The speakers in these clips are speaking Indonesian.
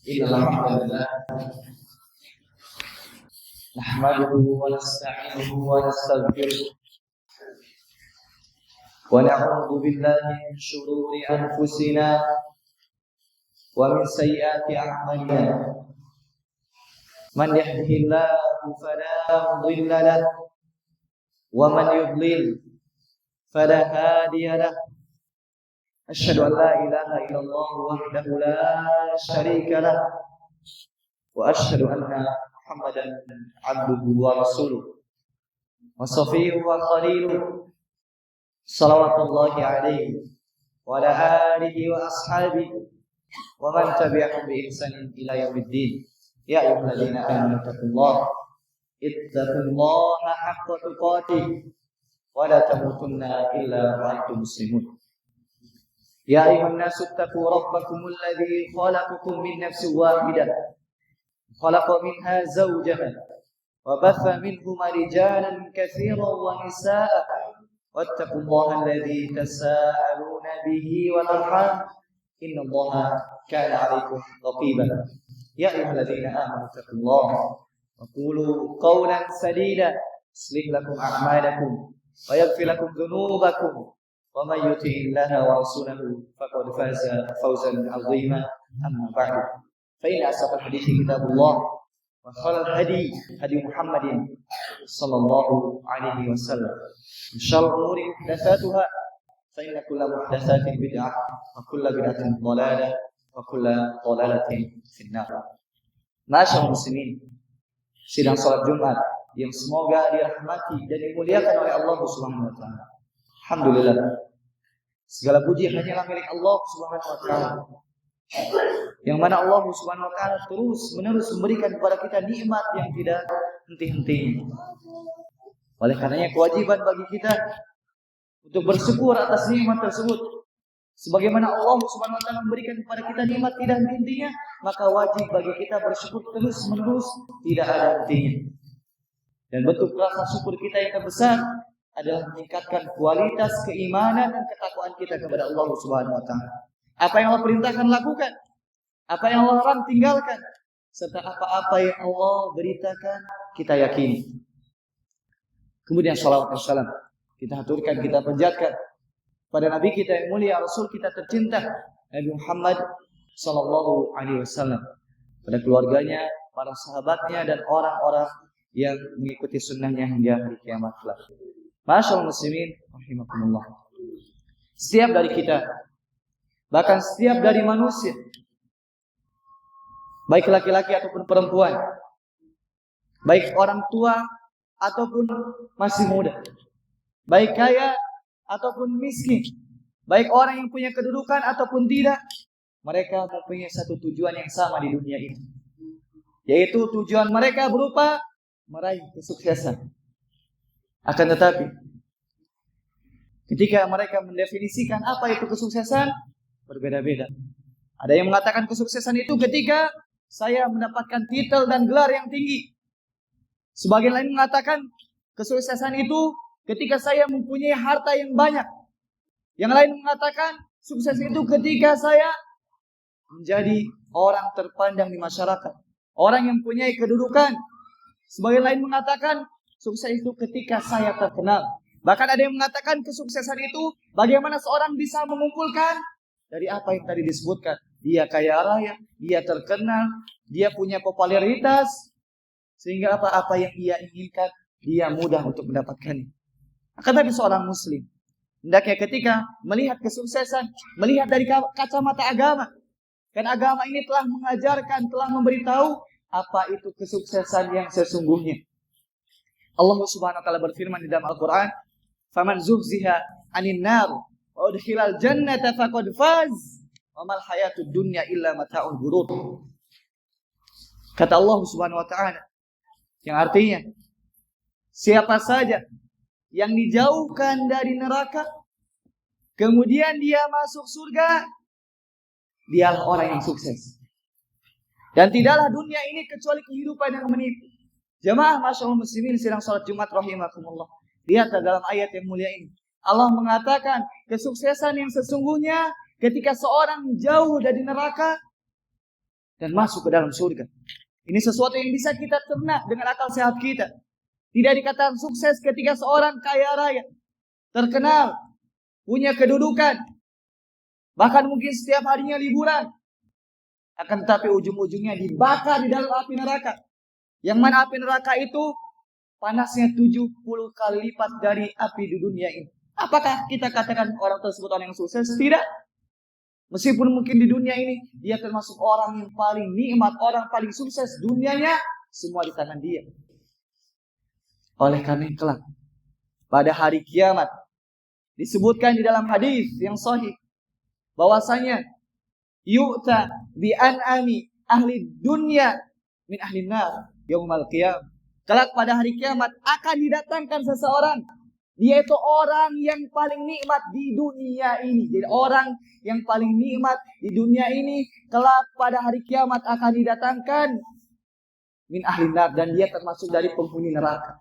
Alhamdulillah nahmaduhu wa nasta'inuhu wa nastaghfiruh wa na'udzu billahi min shururi anfusina wa min sayyiati a'malina man yahdihillahu fala mudilla lahu wa man yudlil fala hadiya lahu asyhadu an la ilaha illallah wahdahu la syarika lahu wa asyhadu anna Muhammadan abduhu wa rasuluh wa safiyuhu wa khaliluh salawatullahi alaihi wa ala alihi wa ashabihi wa man tabi'ahum bi ihsanin ila yaumiddin. Ya ayyuhalladzina amanu taqullaha haqqa tuqatih wa la tamutunna illa wa antum muslimun. Ya ayyuhan nasu taqu rabbakumul ladzi khalaqakum min nafsin wahidah khalaqa minha zawjaha wa batha minhuma rijalan katsiran wa nisaa'a wattaqullaha alladzi tasaaluna bihi wal arham innallaha kana 'alaykum raqiban. Ya ayyuhalladzina amanu taqullaha wa qulu qawlan sadida yuslih lakum a'malakum wa yaghfir lakum dhunubakum wa may yuti'illaha wa rasulahu faqad faza fawzan 'azima. Amma ba'du, fa inna asdaqal hadithi kitabullah wa khairal hadi Muhammadin sallallahu alaihi wasallam. Syarrul umuri muhdatsatuha fa inna kulla muhdatsatin bid'ah wa kulla bid'atin dhalalah wa kulla dhalalatin finnar. Masyaallah muslimin, sidang salat Jumat yang semoga dirahmati dan dimuliakan oleh Allah Subhanahu wa taala. Alhamdulillah, segala puji hanyalah milik Allah Subhanahu wa taala, yang mana Allah Subhanahu wa taala terus-menerus memberikan kepada kita nikmat yang tidak henti-hentinya. Oleh karenanya kewajiban bagi kita untuk bersyukur atas nikmat tersebut. Sebagaimana Allah Subhanahu wa taala memberikan kepada kita nikmat tidak henti-hentinya, maka wajib bagi kita bersyukur terus-menerus tidak ada hentinya. Dan bentuk rasa syukur kita yang terbesar adalah meningkatkan kualitas keimanan dan ketakwaan kita kepada Allah Subhanahu wa taala. Apa yang Allah perintahkan lakukan, apa yang Allah larang tinggalkan, serta apa-apa yang Allah beritakan kita yakini. Kemudian salawat dan salam kita haturkan, kita panjatkan pada Nabi kita yang mulia, Rasul kita tercinta, Nabi Muhammad sallallahu alaihi wasallam, pada keluarganya, para sahabatnya dan orang-orang yang mengikuti sunnahnya hingga hari kiamat kelak. Masyaallah muslimin rahimakumullah. Setiap dari kita, bahkan setiap dari manusia, baik laki-laki ataupun perempuan, baik orang tua ataupun masih muda, baik kaya ataupun miskin, baik orang yang punya kedudukan ataupun tidak, mereka mempunyai satu tujuan yang sama di dunia ini, yaitu tujuan mereka berupa meraih kesuksesan. Akan tetapi, ketika mereka mendefinisikan apa itu kesuksesan, berbeda-beda. Ada yang mengatakan kesuksesan itu ketika saya mendapatkan titel dan gelar yang tinggi. Sebagian lain mengatakan kesuksesan itu ketika saya mempunyai harta yang banyak. Yang lain mengatakan sukses itu ketika saya menjadi orang terpandang di masyarakat, orang yang mempunyai kedudukan. Sebagian lain mengatakan sukses itu ketika saya terkenal. Bahkan ada yang mengatakan kesuksesan itu bagaimana seorang bisa mengumpulkan dari apa yang tadi disebutkan. Dia kaya raya, dia terkenal, dia punya popularitas, sehingga apa-apa yang ia inginkan, dia mudah untuk mendapatkannya. Akan tapi seorang muslim, hendaknya ketika melihat kesuksesan, melihat dari kacamata agama. Karena agama ini telah mengajarkan, telah memberitahu apa itu kesuksesan yang sesungguhnya. Allah Subhanahu wa taala berfirman di dalam Al-Qur'an, "Faman zuhziha 'anil nar wa udkhilal jannata faqad faz wa mal hayatud dunya illa mata'ul ghurur." Kata Allah Subhanahu wa taala, yang artinya siapa saja yang dijauhkan dari neraka kemudian dia masuk surga, dialah orang yang sukses. Dan tidaklah dunia ini kecuali kehidupan yang menipu. Jamaah masyaallah muslimin sidang salat Jumat rahimakumullah. Lihat dalam ayat yang mulia ini. Allah mengatakan kesuksesan yang sesungguhnya ketika seorang jauh dari neraka dan masuk ke dalam surga. Ini sesuatu yang bisa kita cerna dengan akal sehat kita. Tidak dikatakan sukses ketika seorang kaya raya, terkenal, punya kedudukan, bahkan mungkin setiap harinya liburan. Akan tetapi ujung-ujungnya dibakar di dalam api neraka. Yang mana api neraka itu panasnya 70 kali lipat dari api di dunia ini. Apakah kita katakan orang tersebut orang yang sukses? Tidak. Meskipun mungkin di dunia ini dia termasuk orang yang paling nikmat, orang paling sukses, dunianya semua di tangan dia. Oleh karena itu pada hari kiamat disebutkan di dalam hadis yang sahih bahwasanya yu'ta bi an'ami ahli dunya min ahli nar yaumul qiyamah. Kelak pada hari kiamat akan didatangkan seseorang, dia itu orang yang paling nikmat di dunia ini. Jadi orang yang paling nikmat di dunia ini kelak pada hari kiamat akan didatangkan min ahli nar, dan dia termasuk dari penghuni neraka.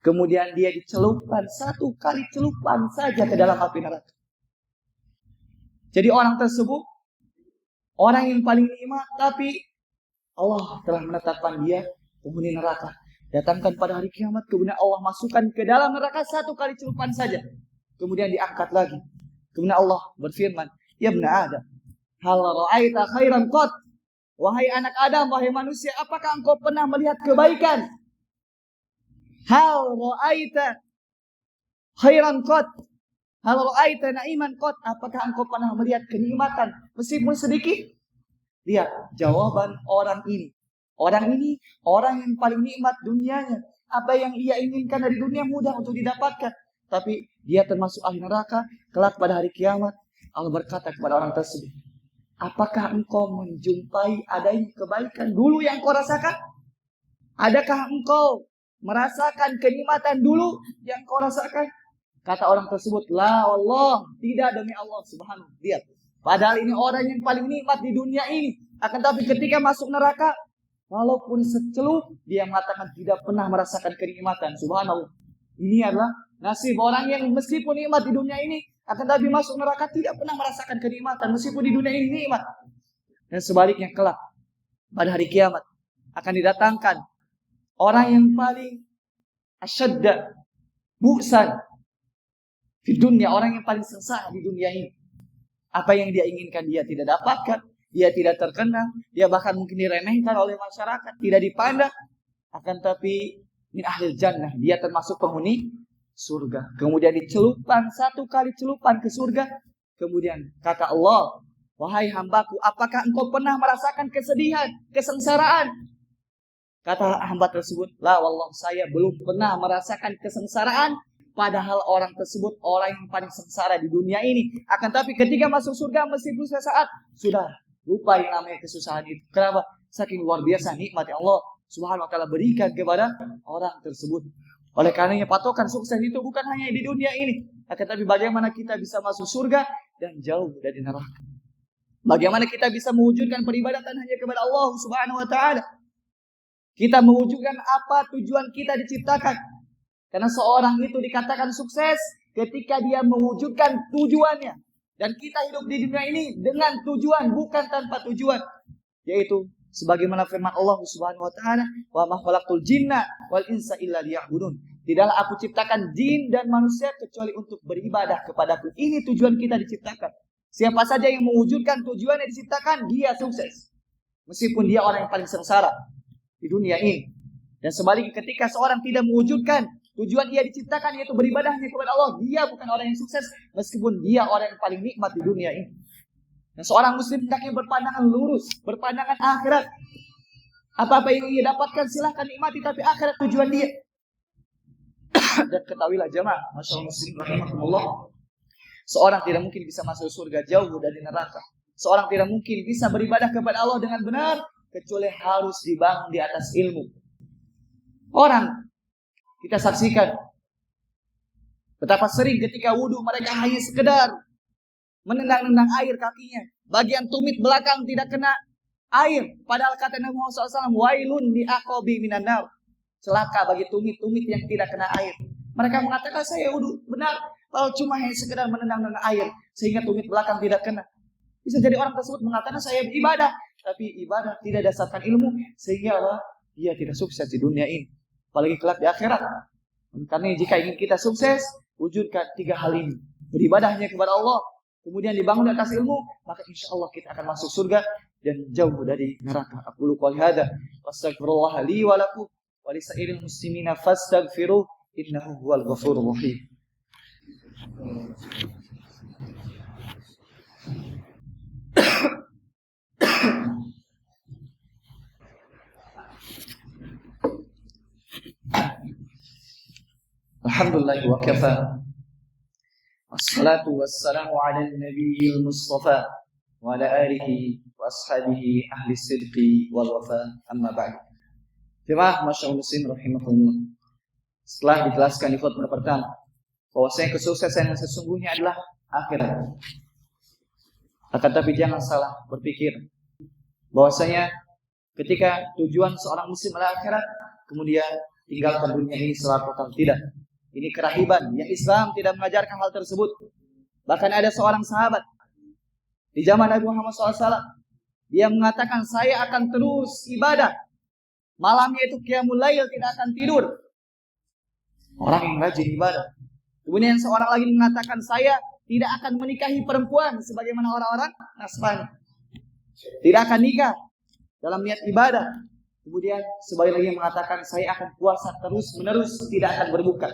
Kemudian dia dicelupkan, 1 kali celupan saja ke dalam api neraka. Jadi orang tersebut orang yang paling nikmat, tapi Allah telah menetapkan dia penghuni neraka. Datangkan pada hari kiamat, kemudian Allah masukkan ke dalam neraka 1 kali celupan saja. Kemudian diangkat lagi. Kemudian Allah berfirman, ya ibn Adam, hal ra'aita khairan qat? Wahai anak Adam, wahai manusia, apakah engkau pernah melihat kebaikan? Hal ra'aita khairan qat? Hal ra'aita na'iman qat? Apakah engkau pernah melihat kenikmatan meskipun sedikit? Lihat jawaban orang ini. Orang ini orang yang paling nikmat dunianya. Apa yang ia inginkan dari dunia mudah untuk didapatkan. Tapi dia termasuk ahli neraka. Kelak pada hari kiamat Allah berkata kepada orang tersebut, apakah engkau menjumpai adanya kebaikan dulu yang kau rasakan? Adakah engkau merasakan kenikmatan dulu yang kau rasakan? Kata orang tersebut, la wallah, tidak demi Allah subhanahu. Lihat, padahal ini orang yang paling nikmat di dunia ini. Akan tapi ketika masuk neraka, walaupun secelup, dia mengatakan tidak pernah merasakan kenikmatan. Subhanallah. Ini adalah nasib orang yang meskipun nikmat di dunia ini, akan tapi masuk neraka tidak pernah merasakan kenikmatan. Meskipun di dunia ini nikmat. Dan sebaliknya kelak, pada hari kiamat, akan didatangkan orang yang paling asyadda, bu'san, di dunia. Orang yang paling sengsara di dunia ini. Apa yang dia inginkan dia tidak dapatkan. Dia tidak terkenal, dia bahkan mungkin diremehkan oleh masyarakat, tidak dipandang. Akan tapi min ahlil jannah, dia termasuk penghuni surga. Kemudian dicelupkan 1 kali celupan ke surga. Kemudian kata Allah, wahai hambaku, apakah engkau pernah merasakan kesedihan, kesengsaraan? Kata hamba tersebut, la wallah, saya belum pernah merasakan kesengsaraan. Padahal orang tersebut orang yang paling sengsara di dunia ini. Akan tapi ketika masuk surga meskipun sesaat, sudah lupa yang namanya kesusahan itu. Kenapa? Saking luar biasa nikmat yang Allah subhanahu wa ta'ala berikan kepada orang tersebut. Oleh karenanya patokan sukses itu bukan hanya di dunia ini. Akan tapi bagaimana kita bisa masuk surga dan jauh dari neraka. Bagaimana kita bisa mewujudkan peribadatan hanya kepada Allah subhanahu wa ta'ala. Kita mewujudkan apa tujuan kita diciptakan. Karena seorang itu dikatakan sukses ketika dia mewujudkan tujuannya. Dan kita hidup di dunia ini dengan tujuan, bukan tanpa tujuan. Yaitu sebagaimana firman Allah Subhanahu wa taala, "Wa ma khalaqtul jinna wal insa illa liya'budun." Tidaklah aku ciptakan jin dan manusia kecuali untuk beribadah kepadaku. Ini tujuan kita diciptakan. Siapa saja yang mewujudkan tujuan yang diciptakan, dia sukses. Meskipun dia orang yang paling sengsara di dunia ini. Dan sebaliknya ketika seorang tidak mewujudkan tujuan ia diciptakan, yaitu beribadahnya kepada Allah, dia bukan orang yang sukses, meskipun dia orang yang paling nikmat di dunia ini. Dan seorang muslim hendaknya berpandangan lurus, berpandangan akhirat. Apa-apa yang ia dapatkan silahkan nikmati, tapi akhirat tujuan dia. Dan ketahuilah jemaah, masyaallah muslim rahimahumullah, seorang tidak mungkin bisa masuk surga jauh dari neraka. Seorang tidak mungkin bisa beribadah kepada Allah dengan benar kecuali harus dibangun di atas ilmu. Orang kita saksikan betapa sering ketika wudhu mereka hanya sekedar menendang-nendang air kakinya. Bagian tumit belakang tidak kena air. Padahal kata Nabi Muhammad SAW, wailun li aqabi minan nar. Celaka bagi tumit-tumit yang tidak kena air. Mereka mengatakan saya wudhu benar, kalau cuma hanya sekedar menendang-nendang air sehingga tumit belakang tidak kena. Bisa jadi orang tersebut mengatakan saya beribadah, tapi ibadah tidak dasarkan ilmu, sehingga apa? Dia tidak sukses di dunia ini, apalagi kelak di akhirat. Karena jika ingin kita sukses, wujudkan 3 hal ini: beribadahnya kepada Allah, kemudian dibangun di atas ilmu, maka insya Allah kita akan masuk surga dan jauh dari neraka. Aqulu qouli hadza wastaghfirullah li wa lakum wa lisairil muslimina fastaghfiruh innahu huwal ghafurur rahim. Alhamdulillah wa kafa. Wassalatu wassalamu ala nabiyil mustafa wa ala alihi wa ashabihi ahli sidqi wal wafa, amma ba'd. Jemaah masyaallah muslim rahimahullah. Setelah dijelaskan di khutbah pertama bahwasanya kesuksesan yang sesungguhnya adalah akhirat. Akan tapi jangan salah berpikir bahwasanya ketika tujuan seorang muslim adalah akhirat, kemudian tinggalkan dunia ini secara total. Tidak. Ini kerahiban yang Islam tidak mengajarkan hal tersebut. Bahkan ada seorang sahabat di zaman Nabi Muhammad SAW, dia mengatakan, saya akan terus ibadah. Malamnya itu qiyamul lail, tidak akan tidur. Orang yang rajin ibadah. Kemudian seorang lagi mengatakan, saya tidak akan menikahi perempuan sebagaimana orang-orang Nasrani. Tidak akan nikah dalam niat ibadah. Kemudian sebagian lagi mengatakan, saya akan puasa terus menerus, tidak akan berbuka.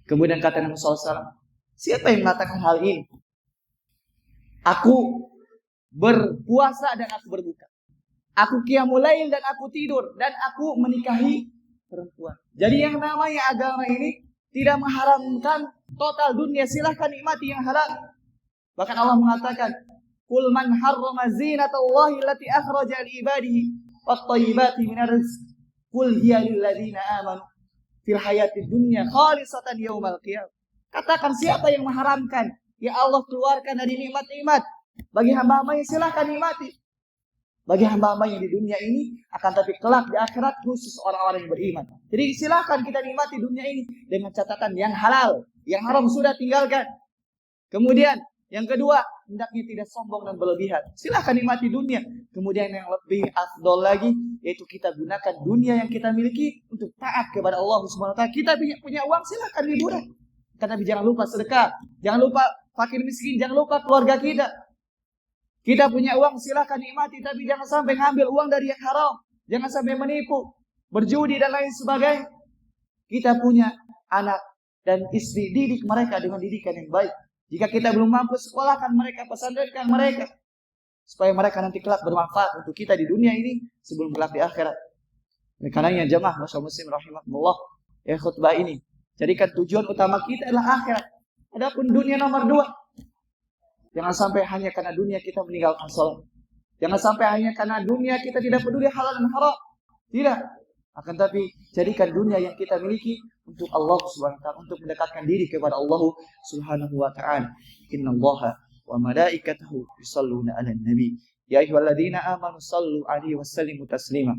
Kemudian kata Nabi SAW, siapa yang mengatakan hal ini? Aku berpuasa dan aku berbuka. Aku qiyamul lail dan aku tidur. Dan aku menikahi perempuan. Jadi yang namanya agama ini tidak mengharamkan total dunia. Silahkan nikmati yang halal. Bahkan Allah mengatakan, Qul man harrama zinatallahi allati akhraja li ibadihi wat-thayyibati minar rizq. Qul hiya lil ladzina amanu fil hayatid dunya khalisatan yaumal qiyamah. Katakan, siapa yang mengharamkan ya Allah keluarkan dari nikmat-nikmat bagi hamba-hamba yang silahkan nikmati. Bagi hamba-hamba yang di dunia ini, akan tapi kelak di akhirat khusus orang-orang yang beriman. Jadi silahkan kita nikmati dunia ini dengan catatan yang halal, yang haram sudah tinggalkan. Kemudian yang kedua, hendaknya tidak sombong dan berlebihan. Silahkan nikmati dunia. Kemudian yang lebih afdol lagi, yaitu kita gunakan dunia yang kita miliki untuk taat kepada Allah Subhanahu wa taala. Kita punya uang, silahkan liburan. Tapi jangan lupa sedekah, jangan lupa fakir miskin, jangan lupa keluarga kita. Kita punya uang, silahkan nikmati, tapi jangan sampai ngambil uang dari yang haram. Jangan sampai menipu, berjudi dan lain sebagainya. Kita punya anak dan istri, didik mereka dengan didikan yang baik. Jika kita belum mampu, sekolahkan mereka, pesantrenkan mereka, supaya mereka nanti kelak bermanfaat untuk kita di dunia ini sebelum kelak di akhirat. Karenanya jemaah masyaallah muslim rahimahullah, ya khutbah ini jadikan tujuan utama kita adalah akhirat. Adapun dunia nomor 2, jangan sampai hanya karena dunia kita meninggalkan salat. Jangan sampai hanya karena dunia kita tidak peduli halal dan haram. Tidak. Akan tapi jadikan dunia yang kita miliki untuk Allah Subhanahu wa taala, untuk mendekatkan diri kepada Allah Subhanahu wa taala. Innallaha wa malaikatahu yusholluna 'alan nabi. Ya ayyuhalladzina amanu shallu 'alaihi wa sallimu taslima.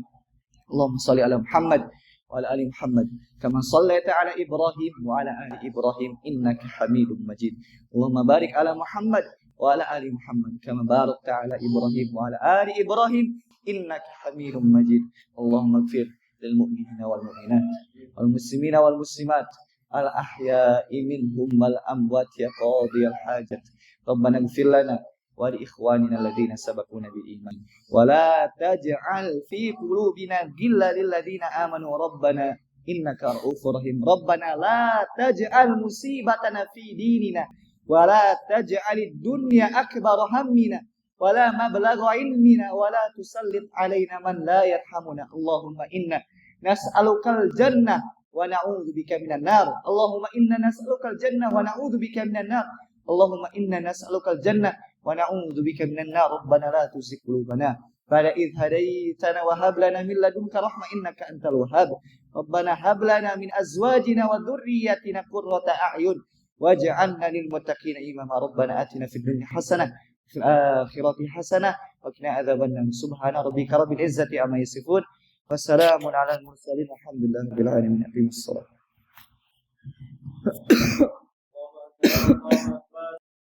Allahumma shalli 'ala Muhammad wa 'ala ali Muhammad kama shallaita 'ala Ibrahim wa 'ala ali Ibrahim innaka Hamidum Majid. Allahumma barik 'ala Muhammad wa 'ala ali Muhammad kama barakta 'ala Ibrahim wa 'ala ali Ibrahim innaka Hamidum Majid. Allahumma ighfir للمؤمنين والمؤمنات والمسلمين والمسلمات الأحياء منهم والأموات يا قاضي الحاجات ربنا اغفر لنا ولإخواننا الذين سبقونا بالإيمان ولا تجعل في قلوبنا غلا للذين آمنوا ربنا إنك رؤوف رحيم ربنا لا تجعل مصيبتنا في ديننا ولا تجعل الدنيا أكبر همنا ولا مبلغ علمنا ولا تسلط علينا من لا يرحمنا اللهم إنا نسألك الجنة ونعوذ بك من النار اللهم إنا نسألك الجنة ونعوذ بك من النار اللهم إنا نسألك الجنة ونعوذ بك من النار ربنا لا تزغ قلوبنا بعد إذ هديتنا وهب لنا من لدنك رحمة إنك أنت الوهاب ربنا هب لنا من أزواجنا وذرياتنا قرة أعين واجعلنا للمتقين إماما ربنا آتنا في الدنيا حسنة في الآخرة حسنة وقنا عذاب النار سبحان ربك رب العزة عما يصفون وسلام على المرسلين والحمد لله رب العالمين. أقيموا الصلاة.